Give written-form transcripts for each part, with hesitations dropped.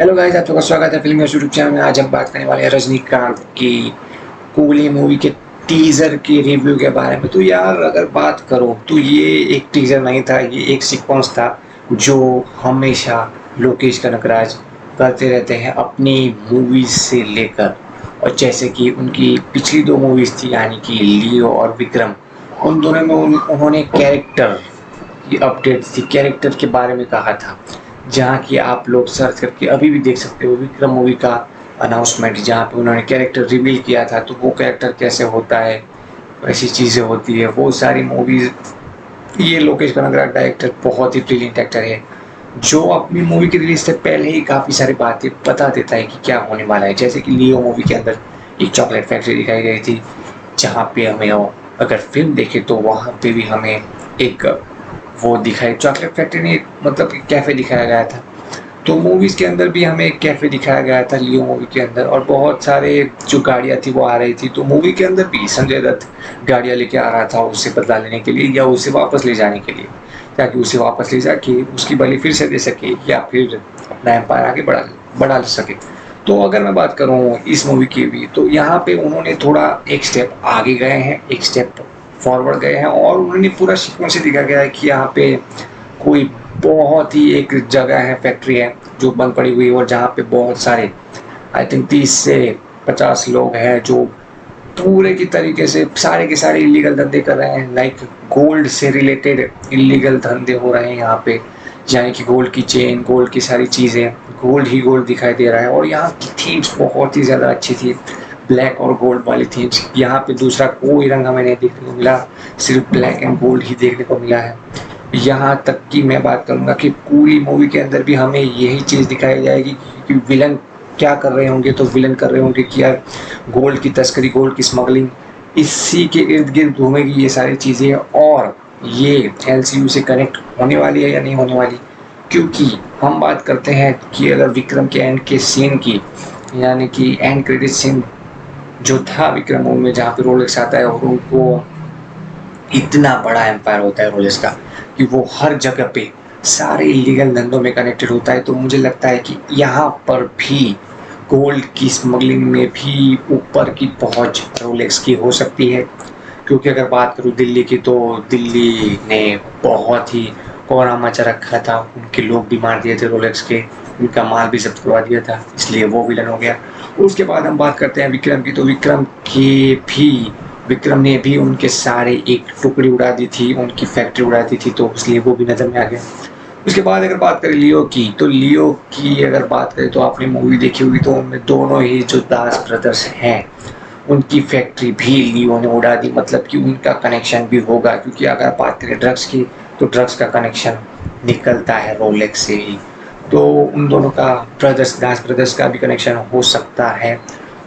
Hello guys, आप सबका स्वागत है फिल्म यूट्यूब चैनल में। आज हम बात करने वाले हैं रजनीकांत की कूली मूवी के टीजर के रिव्यू के बारे में। तो यार अगर बात करो तो ये एक टीजर नहीं था, ये एक सीक्वेंस था जो हमेशा लोकेश कनगराज करते रहते हैं अपनी मूवीज से लेकर। और जैसे कि उनकी पिछली दो मूवीज थी यानी कि लियो और विक्रम, उन दोनों में उन्होंने कैरेक्टर की अपडेट थी, कैरेक्टर के बारे में कहा था। जहाँ की आप लोग सर्च करके अभी भी देख सकते हो विक्रम मूवी का अनाउंसमेंट, जहाँ पे उन्होंने कैरेक्टर रिवील किया था। तो वो कैरेक्टर कैसे होता है, ऐसी चीज़ें होती है वो सारी मूवीज। ये लोकेश कनगराज डायरेक्टर बहुत ही ब्रिलियंट एक्टर है, जो अपनी मूवी की रिलीज से पहले ही काफ़ी सारी बातें बता देता है कि क्या होने वाला है। जैसे कि लियो मूवी के अंदर एक चॉकलेट फैक्ट्री दिखाई गई थी, जहाँ पे हमें अगर फिल्म देखे तो वहाँ पे भी हमें एक वो दिखाई चॉकलेट फैक्ट्री नहीं, मतलब कैफ़े दिखाया गया था। तो मूवीज़ के अंदर भी हमें एक कैफ़े दिखाया गया था लियो मूवी के अंदर, और बहुत सारे जो गाड़ियाँ थी वो आ रही थी। तो मूवी के अंदर भी संजय दत्त गाड़ियाँ लेके आ रहा था उससे बदला लेने के लिए या उसे वापस ले जाने के लिए, ताकि उसे वापस ले जाके उसकी बलि फिर से दे सके या फिर अपना एम्पायर आगे बढ़ा बढ़ा सके। तो अगर मैं बात करूँ इस मूवी की भी, तो यहाँ पे उन्होंने थोड़ा एक स्टेप आगे गए हैं, एक स्टेप फॉरवर्ड गए हैं, और उन्होंने पूरा सीक्वेंस से दिखा गया है कि यहाँ पे कोई बहुत ही एक जगह है, फैक्ट्री है जो बंद पड़ी हुई है, और जहाँ पे बहुत सारे आई थिंक 30 से 50 लोग हैं जो पूरे की तरीके से सारे के सारे इलीगल धंधे कर रहे हैं। लाइक गोल्ड से रिलेटेड इलीगल धंधे हो रहे हैं यहाँ पे, यानी कि गोल्ड की चेन, गोल्ड की सारी चीज़ें, गोल्ड ही गोल्ड दिखाई दे रहा है। और यहाँ की थीम्स बहुत ही ज़्यादा अच्छी थी, ब्लैक और गोल्ड वाली थीम्स। यहाँ पे दूसरा कोई रंग हमें नहीं देखने को मिला, सिर्फ ब्लैक एंड गोल्ड ही देखने को मिला है। यहाँ तक कि मैं बात करूँगा कि पूरी मूवी के अंदर भी हमें यही चीज़ दिखाई जाएगी कि विलन क्या कर रहे होंगे। तो विलन कर रहे होंगे कि यार गोल्ड की तस्करी, गोल्ड की स्मगलिंग, इसी के इर्द गिर्द घूमेगी ये सारी चीज़ें। और ये एलसीयू से कनेक्ट होने वाली है या नहीं होने वाली, क्योंकि हम बात करते हैं कि अगर विक्रम के एंड के सीन की, यानी कि एंड क्रेडिट सीन जो था विक्रम मूवी में, जहाँ पे रोलेक्स आता है और उनको इतना बड़ा एम्पायर होता है रोलेक्स का कि वो हर जगह पे सारे इलीगल धंधों में कनेक्टेड होता है। तो मुझे लगता है कि यहाँ पर भी गोल्ड की स्मगलिंग में भी ऊपर की पहुंच रोलेक्स की हो सकती है। क्योंकि अगर बात करूँ दिल्ली की, तो दिल्ली ने बहुत ही कोहराम मचा रखा था, उनके लोग भी मार दिए थे रोलेक्स के, उनका माल भी जब्त करवा दिया था, इसलिए वो विलन हो गया। उसके बाद हम बात करते हैं विक्रम की, तो विक्रम ने भी उनके सारे एक टुकड़ी उड़ा दी थी, उनकी फैक्ट्री उड़ा दी थी, तो इसलिए वो भी नज़र में आ गया। उसके बाद अगर बात करें लियो की, तो लियो की अगर बात करें तो आपने मूवी देखी होगी, तो उनमें दोनों ही जो दास ब्रदर्स हैं उनकी फैक्ट्री भी लियो ने उड़ा दी। मतलब कि उनका कनेक्शन भी होगा, क्योंकि अगर बात करें ड्रग्स की, तो ड्रग्स का कनेक्शन निकलता है रोलेक्स से ही। तो उन दोनों का ब्रदर्स, दास ब्रदर्स का भी कनेक्शन हो सकता है।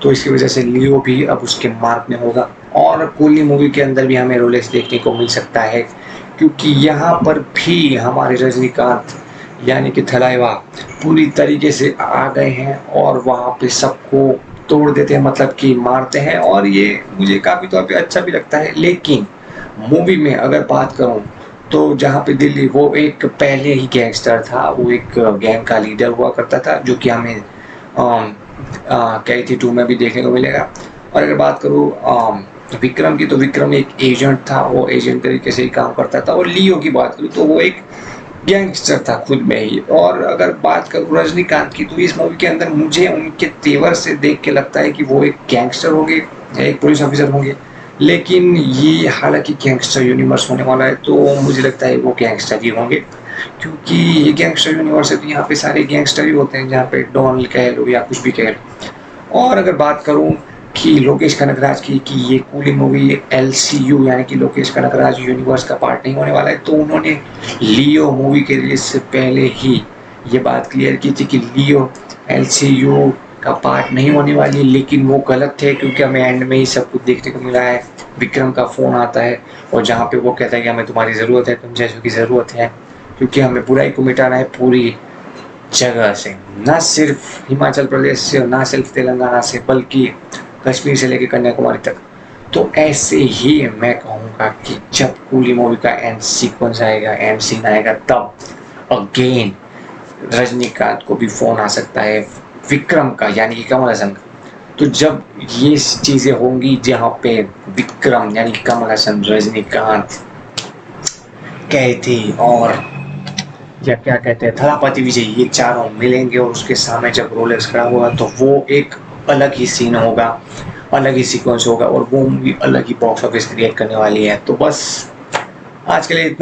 तो इसकी वजह से लियो भी अब उसके मार्ग में होगा। और कूली मूवी के अंदर भी हमें रोलेक्स देखने को मिल सकता है, क्योंकि यहाँ पर भी हमारे रजनीकांत यानी कि थलाइवा पूरी तरीके से आ गए हैं और वहाँ पे सबको तोड़ देते हैं, मतलब कि मारते हैं। और ये मुझे काफ़ी तौर पे अच्छा भी लगता है। लेकिन मूवी में अगर बात करूँ, तो जहाँ पे दिल्ली, वो एक पहले ही गैंगस्टर था, वो एक गैंग का लीडर हुआ करता था, जो कि हमें कैथी 2 में भी देखने को मिलेगा। और अगर बात करूँ विक्रम की, तो विक्रम एक एजेंट था, वो एजेंट तरीके से ही काम करता था। और लियो की बात करूँ तो वो एक गैंगस्टर था खुद में ही। और अगर बात करूँ रजनीकांत की, तो इस मूवी के अंदर मुझे उनके तेवर से देख के लगता है कि वो एक गैंगस्टर होंगे या एक पुलिस ऑफिसर होंगे। लेकिन ये हालांकि गैंगस्टर यूनिवर्स होने वाला है, तो मुझे लगता है वो गैंगस्टर ही होंगे, क्योंकि ये गैंगस्टर यूनिवर्स है, तो यहाँ पे सारे गैंगस्टर ही होते हैं, जहाँ पे डॉन कह लो या कुछ भी कह लो। और अगर बात करूँ कि लोकेश कनगराज की, कि ये कूली मूवी एलसीयू यानी कि लोकेश कनगराज यूनिवर्स का पार्ट नहीं होने वाला है, तो उन्होंने लियो मूवी के रिलीज से पहले ही ये बात क्लियर की थी कि लियो एलसीयू का पार्ट नहीं होने वाली है। लेकिन वो गलत थे, क्योंकि हमें एंड में ही सब कुछ देखने को मिला है। विक्रम का फ़ोन आता है और जहाँ पे वो कहता है कि हमें तुम्हारी ज़रूरत है, तुम जैसों की ज़रूरत है, क्योंकि हमें बुराई को मिटाना है पूरी जगह से, ना सिर्फ हिमाचल प्रदेश से और ना सिर्फ तेलंगाना से, बल्कि कश्मीर से लेकर कन्याकुमारी तक। तो ऐसे ही मैं कहूँगा कि जब कूली मूवी का एंड सीक्वेंस आएगा, एंड सीन आएगा, तब अगेन रजनीकांत को भी फोन आ सकता है विक्रम का, यानी कि कमल हसन का। तो जब ये चीजें होंगी जहाँ पे विक्रम यानी कमल हसन, रजनीकांत, कैथी और या क्या कहते हैं थलापति विजय, ये चारों मिलेंगे और उसके सामने जब रोलेक्स खड़ा होगा तो वो एक अलग ही सीन होगा, अलग ही सीक्वेंस होगा और वो मूवी अलग ही बॉक्स ऑफिस क्रिएट करने वाली है। तो बस आज के लिए इतना